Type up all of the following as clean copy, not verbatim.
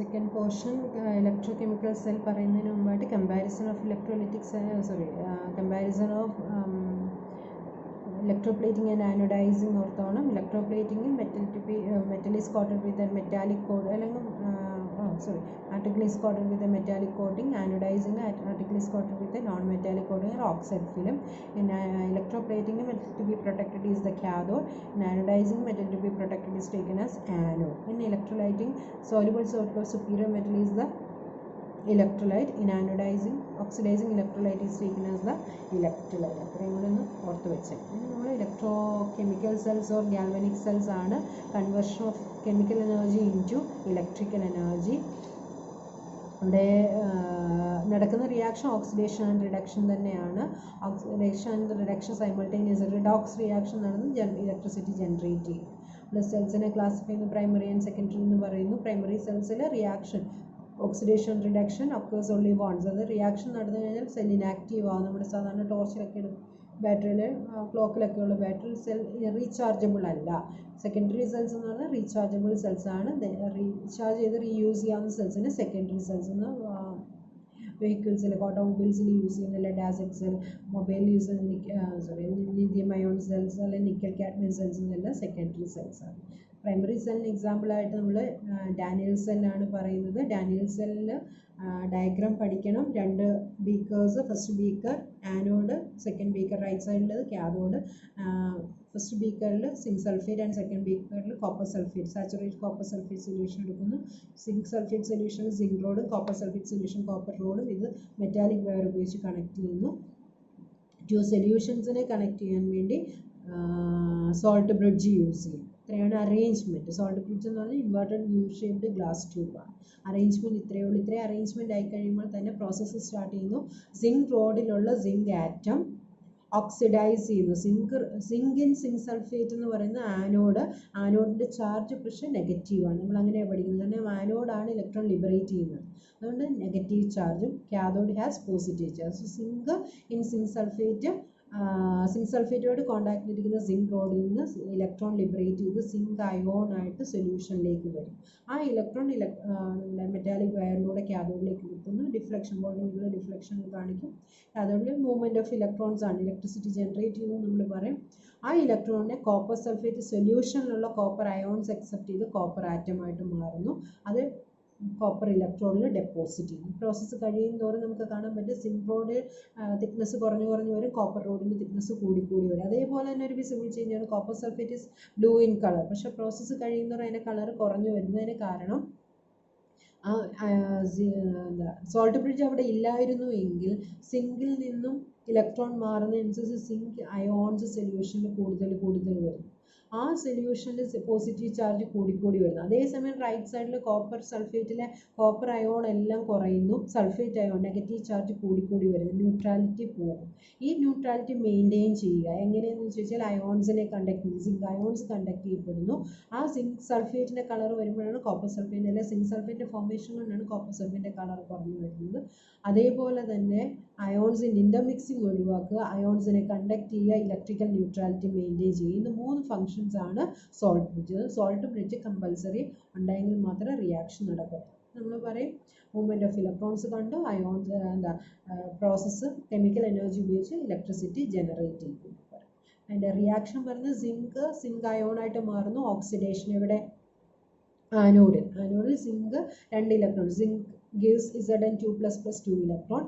Second portion, electrochemical cell പറയുന്നതിന് മുമ്പായിട്ട് comparison of electrolytic comparison of electroplating and anodizing ഓർത്തോണം. electroplating metal is coated with a metallic coat article is coated with a metallic coating. Anodizing article is coated with a non-metallic coating or oxide film. In electroplating, metal to be protected is the cathode. In anodizing, metal to be protected is taken as anode. In electrolyting, soluble salt of superior metal is the electrolyte. In anodizing, oxidizing electrolyte is taken as the electrolyte. അത്രയും കൂടെ ഒന്ന് ഓർത്ത് വെച്ചേ. ഇനി നമ്മൾ electrochemical cells or galvanic cells ആണ് conversion of chemical energy into electrical energy. ഇവിടെ നടക്കുന്ന റിയാക്ഷൻ ഓക്സിഡേഷൻ ആൻഡ് റിഡക്ഷൻ തന്നെയാണ്. Oxidation and reduction simultaneous redox reaction നടന്ന് ഇലക്ട്രിസിറ്റി ജനറേറ്റ് ചെയ്യും. പ്ലസ് സെൽസിനെ ക്ലാസിഫൈ ചെയ്യുന്ന പ്രൈമറി ആൻഡ് സെക്കൻഡറി എന്ന് പറയുന്നു. പ്രൈമറി സെൽസിൽ reaction oxidation reduction occurs only once. അത് റിയാക്ഷൻ നടന്നു കഴിഞ്ഞാൽ സെൽ ഇനാക്റ്റീവ് ആവും. നമ്മുടെ സാധാരണ ടോർച്ചിലൊക്കെ ബാറ്ററിയിൽ ക്ലോക്കിലൊക്കെ ഉള്ള ബാറ്ററി സെൽ റീചാർജബിൾ അല്ല. സെക്കൻഡറി സെൽസ് എന്ന് പറഞ്ഞാൽ റീചാർജബിൾ സെൽസ് ആണ്. റീചാർജ് ചെയ്ത് റീയൂസ് ചെയ്യാവുന്ന സെൽസിന് സെക്കൻഡറി സെൽസ് എന്ന്. വെഹിക്കിൾസിൽ ഓട്ടോമൊബൈൽസിൽ യൂസ് ചെയ്യുന്ന lead acid cell, mobile use ചെയ്യുന്ന ലിഥിയം അയോൺ സെൽസ് അല്ലെങ്കിൽ നിക്കൽ കാഡ്മിയം സെൽസ് എന്നെല്ലാം സെക്കൻഡറി സെൽസ് ആണ്. പ്രൈമറി സെല്ലിന് എക്സാമ്പിളായിട്ട് നമ്മൾ ഡാനിയൽ സെല്ലാണ് പറയുന്നത്. ഡാനിയൽ സെല്ലിൽ ഡയഗ്രാം പഠിക്കണം. രണ്ട് beakers, first beaker anode, second beaker right സൈഡിൽ കാഥോഡ്. ഫസ്റ്റ് ബീക്കറിൽ സിങ്ക് സൾഫേറ്റ് ആൻഡ് സെക്കൻഡ് ബീക്കറിൽ copper sulphate, saturated copper sulphate solution എടുക്കുന്നു. സിങ്ക് സൾഫേറ്റ് സൊല്യൂഷനിൽ സിങ്ക് റോഡും കോപ്പർ സൾഫേറ്റ് സൊല്യൂഷൻ കോപ്പർ റോഡും. ഇത് മെറ്റാലിക് വയർ ഉപയോഗിച്ച് കണക്ട് ചെയ്യുന്നു. ടു സൊല്യൂഷൻസിനെ കണക്ട് ചെയ്യാൻ വേണ്ടി സോൾട്ട് ബ്രിഡ്ജ് യൂസ് ചെയ്യും. ഇത്രയാണ് അറേഞ്ച്മെൻറ്റ്. സോൾട്ട് ബ്രിഡ്ജ് എന്ന് പറഞ്ഞാൽ ഇൻവേർട്ടഡ് യു ഷേപ്ഡ് ഗ്ലാസ് ട്യൂബാണ്. അറേഞ്ച്മെൻറ്റ് ഇത്രയേ ഉള്ളൂ. ഇത്രയും അറേഞ്ച്മെൻറ്റ് ആയി കഴിയുമ്പോൾ തന്നെ പ്രോസസ്സ് സ്റ്റാർട്ട് ചെയ്യുന്നു. സിങ്ക് റോഡിലുള്ള സിങ്ക് ആറ്റം ഓക്സിഡൈസ് ചെയ്യുന്നു. സിങ്ക് ഇൻ സിങ്ക് സൾഫേറ്റ് എന്ന് പറയുന്ന ആനോഡിൻ്റെ ചാർജ് പക്ഷേ നെഗറ്റീവാണ്. നമ്മൾ അങ്ങനെയാണ് പഠിക്കുന്നത്. കാരണം ആനോഡാണ് ഇലക്ട്രോൺ ലിബറേറ്റ് ചെയ്യുന്നത്. അതുകൊണ്ട് നെഗറ്റീവ് ചാർജും cathode has positive charge. So zinc in zinc sulphate zinc സൾഫേറ്റോട് കോണ്ടാക്റ്റിലിരിക്കുന്ന സിങ്ക് റോഡിൽ നിന്ന് ഇലക്ട്രോൺ ലിബറേറ്റ് ചെയ്ത് സിങ്ക് അയോൺ ആയിട്ട് സൊല്യൂഷനിലേക്ക് വരും. ആ ഇലക്ട്രോൺ മെറ്റാലിക് വയറിലൂടെ കാഥോഡിലേക്ക് എത്തുന്നു. ഡിഫ്ലക്ഷൻ ബോർഡിലുള്ള ഡിഫ്ലക്ഷൻ കാണിക്കും. കാഥോഡിൽ മൂവ്മെൻറ്റ് ഓഫ് ഇലക്ട്രോൺസ് ആണ് ഇലക്ട്രിസിറ്റി ജനറേറ്റ് ചെയ്യുന്നത് നമ്മൾ പറയും. ആ ഇലക്ട്രോണിനെ കോപ്പർ സൾഫേറ്റ് സൊല്യൂഷനിലുള്ള കോപ്പർ അയോൺസ് അക്സെപ്റ്റ് ചെയ്ത് കോപ്പർ ആറ്റമായിട്ട് മാറുന്നു. അത് കോപ്പർ ഇലക്ട്രോണിൽ ഡെപ്പോസിറ്റ് ചെയ്യും. പ്രോസസ്സ് കഴിയും തോറും നമുക്ക് കാണാൻ പറ്റും സിങ്ക് റോഡ് തിക്നെസ് കുറഞ്ഞു വരും, കോപ്പർ റോഡിൻ്റെ തിക്നെസ് കൂടി വരും. അതേപോലെ തന്നെ ഒരു വിസിബിൾ ചേഞ്ചാണ്. Copper sulphate is blue in colour. പക്ഷേ പ്രോസസ്സ് കഴിയുന്നതോറും അതിൻ്റെ കളർ കുറഞ്ഞു വരുന്നതിന് കാരണം സോൾട്ട് ബ്രിഡ്ജ് അവിടെ ഇല്ലായിരുന്നു എങ്കിൽ സിങ്കിൽ നിന്നും ഇലക്ട്രോൺ മാറുന്നതനുസരിച്ച് സിങ്ക് അയോൺസ് സൊല്യൂഷനിൽ കൂടുതൽ വരും. ആ സൊല്യൂഷനിൽ പോസിറ്റീവ് ചാർജ് കൂടി വരുന്നു. അതേസമയം റൈറ്റ് സൈഡിൽ കോപ്പർ സൾഫേറ്റിലെ കോപ്പർ അയോൺ എല്ലാം കുറയുന്നു. സൾഫേറ്റ് അയോൺ നെഗറ്റീവ് ചാർജ് കൂടി വരുന്നു. ന്യൂട്രാലിറ്റി പോകും. ഈ ന്യൂട്രാലിറ്റി മെയിൻറ്റെയിൻ ചെയ്യുക എങ്ങനെയെന്ന് ചോദിച്ചാൽ അയോൺസിനെ കണ്ടക്ട് ചെയ്യും. സിങ്ക് അയോൺസ് കണ്ടക്ട് ചെയ്യപ്പെടുന്നു. ആ സിങ്ക് സൾഫേറ്റിൻ്റെ കളർ വരുമ്പോഴാണ് കോപ്പർ സൾഫേറ്റ് അല്ലെ സിങ്ക് സൾഫേറ്റിൻ്റെ ഫോർമേഷൻ കൊണ്ടാണ് കോപ്പർ സൾഫേറ്റിൻ്റെ കളർ കുറഞ്ഞു വരുന്നത്. അതേപോലെ തന്നെ അയോൺസിൻ്റെ ഇൻ്റർമിക്സിങ് ഒഴിവാക്കുക, അയോൺസിനെ കണ്ടക്ട് ചെയ്യുക, ഇലക്ട്രിക്കൽ ന്യൂട്രാലിറ്റി മെയിൻറ്റെയിൻ ചെയ്യുക. ഇത് 3 ഫങ്ഷൻസ് ആണ് salt bridge. Salt bridge compulsory ഉണ്ടെങ്കിൽ മാത്രമേ റിയാക്ഷൻ നടക്കൂ. നമ്മൾ പറയും മൂവ്മെൻറ്റ് ഓഫ് ഇലക്ട്രോൺസ് കണ്ടു, അയോൺസ് പ്രോസസ്സ് കെമിക്കൽ എനർജി ഉപയോഗിച്ച് ഇലക്ട്രിസിറ്റി ജനറേറ്റ് ചെയ്യും. അതിൻ്റെ റിയാക്ഷൻ പറഞ്ഞ് സിങ്ക് അയോണായിട്ട് മാറുന്നു. ഓക്സിഡേഷൻ എവിടെ ആനോഡിൽ zinc 2 electron zinc gives Zn2 plus 2 electron.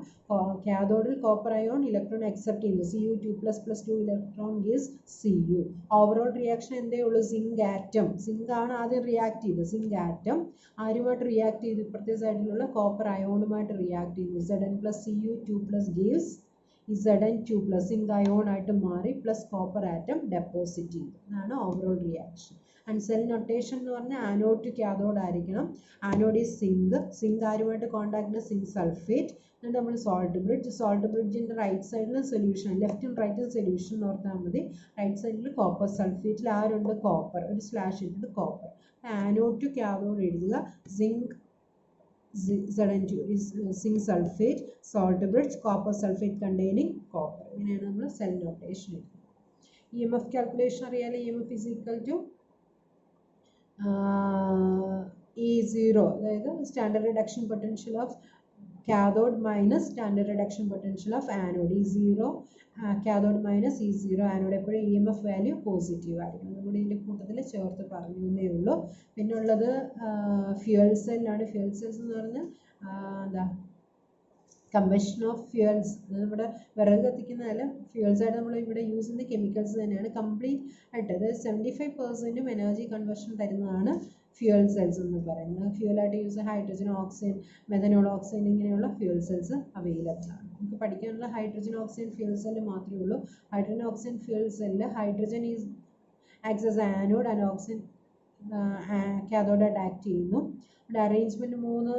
കാഥോഡിൽ കോപ്പർ അയോൺ ഇലക്ട്രോൺ അക്സെപ്റ്റ് ചെയ്യുന്നു. Cu2 plus 2 electron gives Cu. Overall reaction എന്തേ ഉള്ളൂ? സിങ്ക് ആറ്റം, സിങ്ക് ആണ് ആദ്യം റിയാക്ട് ചെയ്തത്. സിങ്ക് ആറ്റം ആരുമായിട്ട് റിയാക്ട് ചെയ്തു? ഇപ്പുറത്തെ സൈഡിലുള്ള കോപ്പർ അയോണുമായിട്ട് റിയാക്ട് ചെയ്യുന്നു. Zn plus Cu2 plus gives Zn2 plus zinc ion ആയിട്ട് മാറി പ്ലസ് കോപ്പർ ആറ്റം ഡെപ്പോസിറ്റ് ചെയ്തു. അതാണ് overall reaction. And cell notation എന്ന് പറഞ്ഞാൽ ആനോഡ് ടു കാഥോഡ് ആയിരിക്കണം. ആനോഡ് ഈസ് സിങ്ക് ആരുമായിട്ട് കോണ്ടാക്ട്? Zinc sulphate. എന്നിട്ട് നമ്മൾ സോൾട്ട് ബ്രിഡ്ജിൻ്റെ റൈറ്റ് സൈഡിൽ സൊല്യൂഷൻ, ലെഫ്റ്റും റൈറ്റും സൊല്യൂഷൻ ഓർത്താൽ മതി. റൈറ്റ് സൈഡിൽ കോപ്പർ സൾഫേറ്റിൽ ആരുണ്ട്? കോപ്പർ, ഒരു സ്ലാഷ് ഇട്ടിട്ട് കോപ്പർ. ആനോഡ് ടു കാഥോഡ് എഴുതുക. Zn2 is zinc sulfate, salt bridge, copper sulfate containing copper. ഇങ്ങനെയാണ് നമ്മൾ സെൽ നൊട്ടേഷൻ എഴുതുന്നത്. EMF calculation അറിയാലോ. EMF is equal to E0, അതായത് standard reduction potential of cathode minus standard reduction potential of anode. E0 cathode minus E0 anode. എപ്പോഴും EMF value positive ആയിരിക്കും. അതുകൂടി ഇതിൻ്റെ കൂട്ടത്തിൽ ചേർത്ത് പറഞ്ഞേ ഉള്ളൂ. പിന്നെ ഉള്ളത് ഫ്യൂവൽ സെല്ലാണ്. ഫ്യൂവൽ സെൽസ് എന്ന് പറഞ്ഞാൽ എന്താ കമ്പഷൻ ഓഫ് ഫ്യൂവൽസ്. നമ്മുടെ വിറക് കത്തിക്കുന്നതല്ല, ഫ്യൂവൽസ് ആയിട്ട് നമ്മൾ ഇവിടെ യൂസ് ചെയ്യുന്ന കെമിക്കൽസ് തന്നെയാണ്. കംപ്ലീറ്റ് ആയിട്ട് അതായത് 75% എനർജി കൺവേർഷൻ തരുന്നതാണ് ഫ്യൂവൽ സെൽസ് എന്ന് പറയുന്നത്. ഫ്യൂവലായിട്ട് use hydrogen, oxygen, methanol, oxygen ഇങ്ങനെയുള്ള ഫ്യൂവൽ സെൽസ് അവൈലബിൾ ആണ്. നമുക്ക് പഠിക്കാനുള്ള ഹൈഡ്രജൻ ഓക്സിജൻ ഫ്യൂവൽ സെല്ല് മാത്രമേ ഉള്ളൂ. Hydrogen oxygen fuel cell hydrogen is acts as anode and oxygen കാഥോഡായിട്ട് ആക്ട് ചെയ്യുന്നു. ഇവിടെ അറേഞ്ച്മെൻറ്റ് 3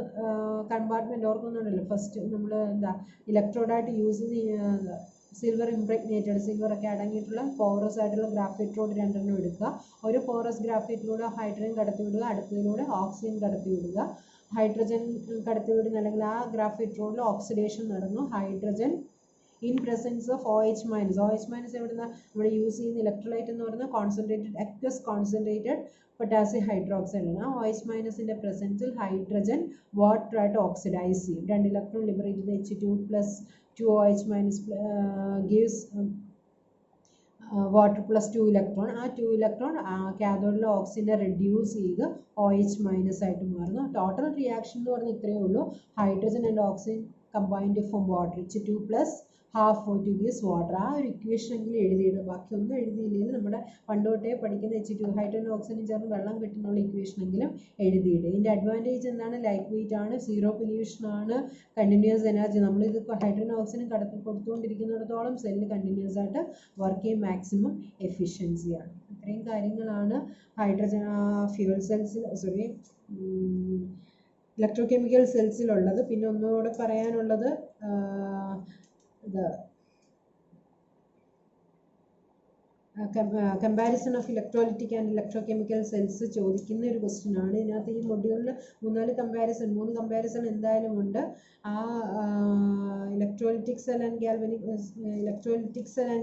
കമ്പാർട്ട്മെൻറ്റ് ഓർക്കുന്നുണ്ടല്ലോ. ഫസ്റ്റ് നമ്മൾ എന്താ ഇലക്ട്രോഡായിട്ട് യൂസ് ചെയ്യുന്ന സിൽവർ ഇംപ്രഗ്നേറ്റഡ്, സിൽവറൊക്കെ അടങ്ങിയിട്ടുള്ള പോറസ് ആയിട്ടുള്ള ഗ്രാഫൈറ്റ് റോഡ് 2 എടുക്കുക. ഒരു പോറസ് ഗ്രാഫൈറ്റിലൂടെ ഹൈഡ്രജൻ കടത്തിവിടുക, അടുത്തതിലൂടെ ഓക്സിജൻ കടത്തിവിടുക. ഹൈഡ്രജൻ കടത്തിവിടുന്ന അല്ലെങ്കിൽ ആ ഗ്രാഫൈറ്റ് റോഡിൽ ഓക്സിഡേഷൻ നടന്നു. Hydrogen in presence of OH minus. OH minus എവിടുന്ന നമ്മൾ യൂസ് ചെയ്യുന്ന ഇലക്ട്രോലൈറ്റ് എന്ന് പറയുന്നത് concentrated aqueous concentrated potassium hydroxide ആണ്. ആ OH മൈനസിൻ്റെ പ്രസൻസിൽ ഹൈഡ്രജൻ വാട്ടറായിട്ട് ഓക്സിഡൈസ് ചെയ്യും. 2 ഇലക്ട്രോൺ ലിബറേറ്റ് ചെയ്ത് H2 plus 2OH minus gives water plus 2 electron. ആ 2 ഇലക്ട്രോൺ കാഥോഡിലെ ഓക്സിജനെ റെഡ്യൂസ് ചെയ്ത് OH മൈനസ് ആയിട്ട് മാറുന്നു. ടോട്ടൽ റിയാക്ഷൻ എന്ന് പറഞ്ഞാൽ ഇത്രയേ ഉള്ളൂ. Hydrogen and oxygen combined form water. H2 plus half O2 gives water. ആ ഒരു ഇക്വേഷനെങ്കിലും എഴുതിയിടുക. ബാക്കിയൊന്നും എഴുതിയില്ലെങ്കിൽ നമ്മുടെ പണ്ട് തൊട്ടേ പഠിക്കുന്ന H2 ഹൈഡ്രജൻ ഓക്സിജൻ ചേർന്ന് വെള്ളം കിട്ടുന്നുള്ള ഇക്വേഷനെങ്കിലും എഴുതിയിടുക. ഇതിൻ്റെ അഡ്വാൻറ്റേജ് എന്താണ്? ലൈറ്റ് വെയിറ്റ് ആണ്, സീറോ പൊല്യൂഷൻ ആണ്, കണ്ടിന്യൂസ് എനർജി. നമ്മളിത് ഹൈഡ്രജൻ ഓക്സിജൻ കൊടുത്തുകൊണ്ടിരിക്കുന്നിടത്തോളം സെല്ല് കണ്ടിന്യൂസ് ആയിട്ട് വർക്ക് ചെയ്യും, മാക്സിമം എഫിഷ്യൻസിയാണ്. ഇത്രയും കാര്യങ്ങളാണ് ഹൈഡ്രജൻ ഫ്യൂവൽ സെൽസിൽ ഇലക്ട്രോകെമിക്കൽ സെൽസിലുള്ളത്. പിന്നെ ഒന്നുകൂടെ പറയാനുള്ളത് comparison of electrolytic and electrochemical cells ചോദിക്കുന്ന ഒരു ക്വസ്റ്റ്യൻ ആണ്. ഇതിനകത്ത് ഈ മൊഡ്യൂളിൽ 3 കമ്പാരിസൺ എന്തായാലും ഉണ്ട്. ആ electrolytic cell and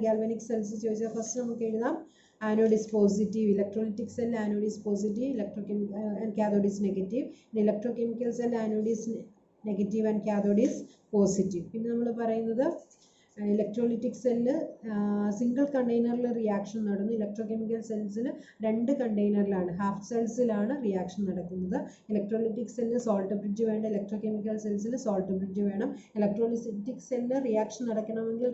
galvanic cells ചോദിച്ചാൽ ഫസ്റ്റ് നമുക്ക് എഴുതാം anode is positive, electrolytic cell anode is positive, electrochemical and cathode is negative. In electrochemical cell anode is negative and cathode is positive. പിന്നെ നമ്മൾ പറയുന്നത് ഇലക്ട്രോലിറ്റിക് സെല്ല് സിംഗിൾ കണ്ടെയ്നറിൽ റിയാക്ഷൻ നടന്നു. Electrochemical സെൽസിൽ 2 കണ്ടെയ്നറിലാണ്, half സെൽസിലാണ് reaction നടക്കുന്നത്. Electrolytic cell salt bridge വേണ്ട, electrochemical സെൽസിൽ salt bridge വേണം. Electrolytic cell reaction നടക്കണമെങ്കിൽ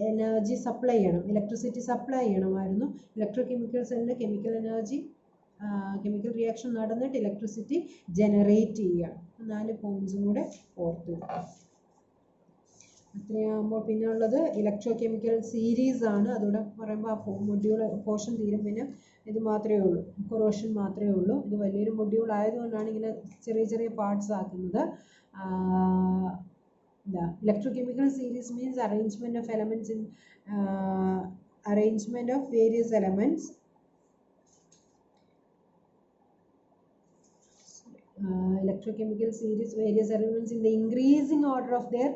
energy supply ചെയ്യണം, electricity supply ചെയ്യണമായിരുന്നു. ഇലക്ട്രോകെമിക്കൽ സെല്ലിൽ കെമിക്കൽ റിയാക്ഷൻ നടന്നിട്ട് ഇലക്ട്രിസിറ്റി ജനറേറ്റ് ചെയ്യുകയാണ്. 4 പോയിന്റ്സും കൂടെ ഓർത്ത് വെക്കുക. അത്രയാകുമ്പോൾ പിന്നെ ഉള്ളത് ഇലക്ട്രോകെമിക്കൽ സീരീസ് ആണ്. അതുകൂടെ പറയുമ്പോൾ ആ മൊഡ്യൂൾ പോർഷൻ തീരും. പിന്നെ ഇത് മാത്രമേ ഉള്ളൂ, കൊറോഷൻ മാത്രമേ ഉള്ളൂ. ഇത് വലിയൊരു മൊഡ്യൂൾ ആയതുകൊണ്ടാണ് ഇങ്ങനെ ചെറിയ ചെറിയ പാർട്സ് ആക്കുന്നത്. Electrochemical series means arrangement of elements in arrangement of various elements. Electrochemical series, various elements in the increasing order of their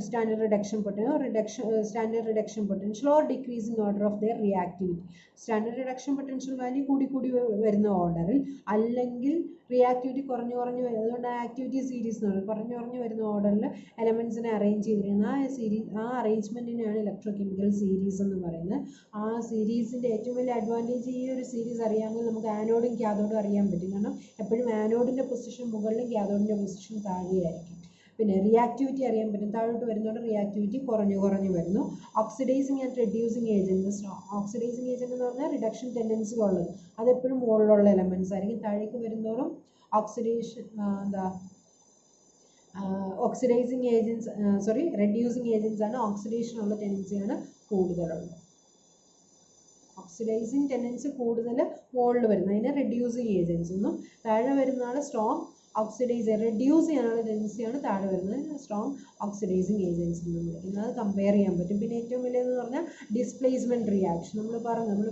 standard reduction potential, standard reduction potential or decreasing order of their reactivity. Standard reduction potential value കൂടി വരുന്ന ഓർഡറിൽ, അല്ലെങ്കിൽ reactivity കുറഞ്ഞു വരുന്നത്. അതുകൊണ്ട് activity series എന്ന് പറയുന്നത് കുറഞ്ഞു വരുന്ന ഓർഡറിൽ എലമെൻസിനെ അറേഞ്ച് ചെയ്തിരിക്കുന്ന ആ അറേഞ്ച്മെൻറ്റിനെയാണ് ഇലക്ട്രോകെമിക്കൽ സീരീസ് എന്ന് പറയുന്നത്. ആ സീരീസിൻ്റെ ഏറ്റവും വലിയ അഡ്വാൻറ്റേജ് ഈ ഒരു സീരീസ് അറിയാമെങ്കിൽ നമുക്ക് ആനോഡും കാഥോഡും അറിയാൻ പറ്റും. കാരണം എപ്പോഴും ആനോഡിൻ്റെ പൊസിഷൻ മുകളിലും കാഥോഡിൻ്റെ പൊസിഷൻ താഴെയായിരിക്കും. പിന്നെ റിയാക്ടിവിറ്റി അറിയാൻ പറ്റും, താഴോട്ട് വരുന്നതോടെ റിയാക്ടിവിറ്റി കുറഞ്ഞു വരുന്നു. Oxidising and reducing agents. Oxidising agent എന്ന് പറഞ്ഞാൽ റിഡക്ഷൻ ടെൻഡൻസി ഉള്ളത്, അതെപ്പോഴും മുകളിലുള്ള എലമെൻറ്റ്സ് ആയിരിക്കും. താഴേക്ക് വരുന്നതോറും ഓക്സിഡൈസിങ് ഏജൻറ്റ്സ് റെഡ്യൂസിങ് ഏജൻറ്റ്സ് ആണ്. ഓക്സിഡേഷനുള്ള ടെൻഡൻസിയാണ് കൂടുതലുള്ളത്. ഓക്സിഡൈസിങ് ടെൻഡൻസി കൂടുതൽ മുകളിൽ വരുന്നത്, അതിനെ റെഡ്യൂസിങ് ഏജൻറ്റ്സ് എന്നും. താഴെ വരുന്നതാണ് സ്ട്രോങ് റെഡ്യൂസ് ചെയ്യാനുള്ള ടെൻഡൻസിയാണ് താഴെ വരുന്നത്, സ്ട്രോങ് ഓക്സിഡൈസിങ് ഏജൻറ്റ്സ് എന്ന് വിളിക്കുന്നത്. അത് കമ്പയർ ചെയ്യാൻ പറ്റും. പിന്നെ ഏറ്റവും വലിയതെന്ന് പറഞ്ഞാൽ ഡിസ്പ്ലേസ്മെൻറ്റ് റിയാക്ഷൻ. നമ്മൾ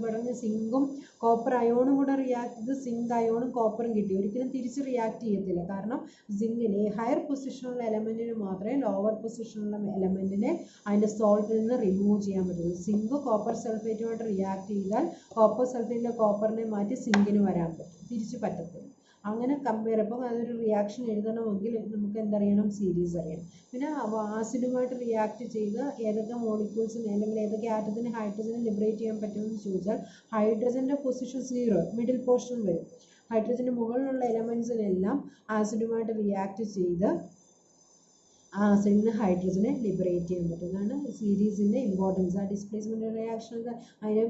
പറഞ്ഞു സിങ്കും കോപ്പർ അയോണും കൂടെ റിയാക്ട് ചെയ്ത് സിങ്ക് അയോണും കോപ്പറും കിട്ടി. ഒരിക്കലും തിരിച്ച് റിയാക്ട് ചെയ്യത്തില്ല. കാരണം സിങ്കിന് ഹയർ പൊസിഷനുള്ള എലമെൻറ്റിന് മാത്രമേ ലോവർ പൊസിഷനുള്ള എലമെൻറ്റിനെ അതിൻ്റെ സോൾട്ടിൽ നിന്ന് റിമൂവ് ചെയ്യാൻ പറ്റുള്ളൂ. സിങ്ക് കോപ്പർ സൾഫേറ്റുമായിട്ട് റിയാക്ട് ചെയ്താൽ കോപ്പർ സൾഫേറ്റിലെ കോപ്പറിനെ മാറ്റി സിങ്കിന് വരാൻ പറ്റും, തിരിച്ച് പറ്റത്തില്ല. അങ്ങനെ കമ്പയർ അപ്പം അതൊരു റിയാക്ഷൻ എഴുതണമെങ്കിൽ നമുക്ക് എന്തറിയണം സീരീസ് അറിയണം. പിന്നെ ആസിഡുമായിട്ട് റിയാക്ട് ചെയ്ത് ഏതൊക്കെ മോളിക്യൂൾസിന് അല്ലെങ്കിൽ ഏതൊക്കെ ആറ്റത്തിന് ഹൈഡ്രജനെ ലിബറേറ്റ് ചെയ്യാൻ പറ്റുമെന്ന് ചോദിച്ചാൽ ഹൈഡ്രജൻ്റെ പൊസിഷൻ 0 മിഡിൽ പോർഷൻ വരും. ഹൈഡ്രജന് മുകളിലുള്ള എലമെൻസിനെല്ലാം ആസിഡുമായിട്ട് റിയാക്ട് ചെയ്ത് ആസിഡിൽ നിന്ന് ഹൈഡ്രജനെ ലിബറേറ്റ് ചെയ്യാൻ പറ്റും. അതാണ് സീരീസിൻ്റെ ഇമ്പോർട്ടൻസ്. ആ ഡിസ്പ്ലേസ്മെൻറ്റ് റിയാക്ഷനൊക്കെ അതിനെ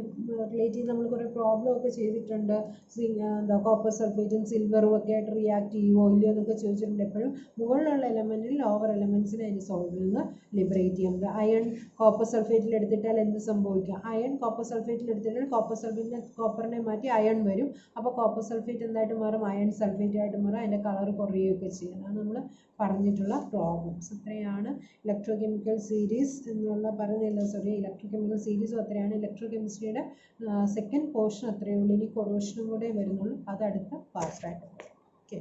റിലേറ്റ് ചെയ്ത് നമ്മൾ കുറേ പ്രോബ്ലം ഒക്കെ ചെയ്തിട്ടുണ്ട്. എന്താ കോപ്പർ സൾഫേറ്റും സിൽവറും ഒക്കെ ആയിട്ട് റിയാക്ട് ചെയ്യുമോ ഇല്ലയോ എന്നൊക്കെ ചോദിച്ചിട്ടുണ്ട്. എപ്പോഴും മുകളിലുള്ള എലമെൻറ്റിൽ ലോവർ എലമെൻസിനെ അതിന് സോൾവിൽ നിന്ന് ലിബറേറ്റ് ചെയ്യാം. അയൺ കോപ്പർ സൾഫേറ്റിൽ എടുത്തിട്ടാൽ എന്ത് സംഭവിക്കും? അയൺ കോപ്പർ സൾഫേറ്റിൽ എടുത്തിട്ടാൽ കോപ്പറിനെ മാറ്റി അയൺ വരും. അപ്പോൾ കോപ്പർ സൾഫേറ്റ് എന്തായിട്ട് മാറും? അയൺ സൾഫേറ്റ് ആയിട്ട് മാറും. അതിൻ്റെ കളർ കുറയുകയൊക്കെ ചെയ്യും. അതാണ് നമ്മൾ പറഞ്ഞിട്ടുള്ള പ്രോബ്ലംസ്. അത്രയാണ് ഇലക്ട്രോകെമിക്കൽ സീരീസ് എന്നുള്ള ഇലക്ട്രോകെമിക്കൽ സീരീസും അത്രയാണ്. ഇലക്ട്രോ കെമിസ്ട്രിയുടെ സെക്കൻഡ് പോർഷൻ അത്രയേ ഉള്ളൂ. ഇനി കൊറോഷനും കൂടെ വരുന്നുള്ളൂ. അത് അടുത്ത പാർട്ടായിട്ട്. ഓക്കെ.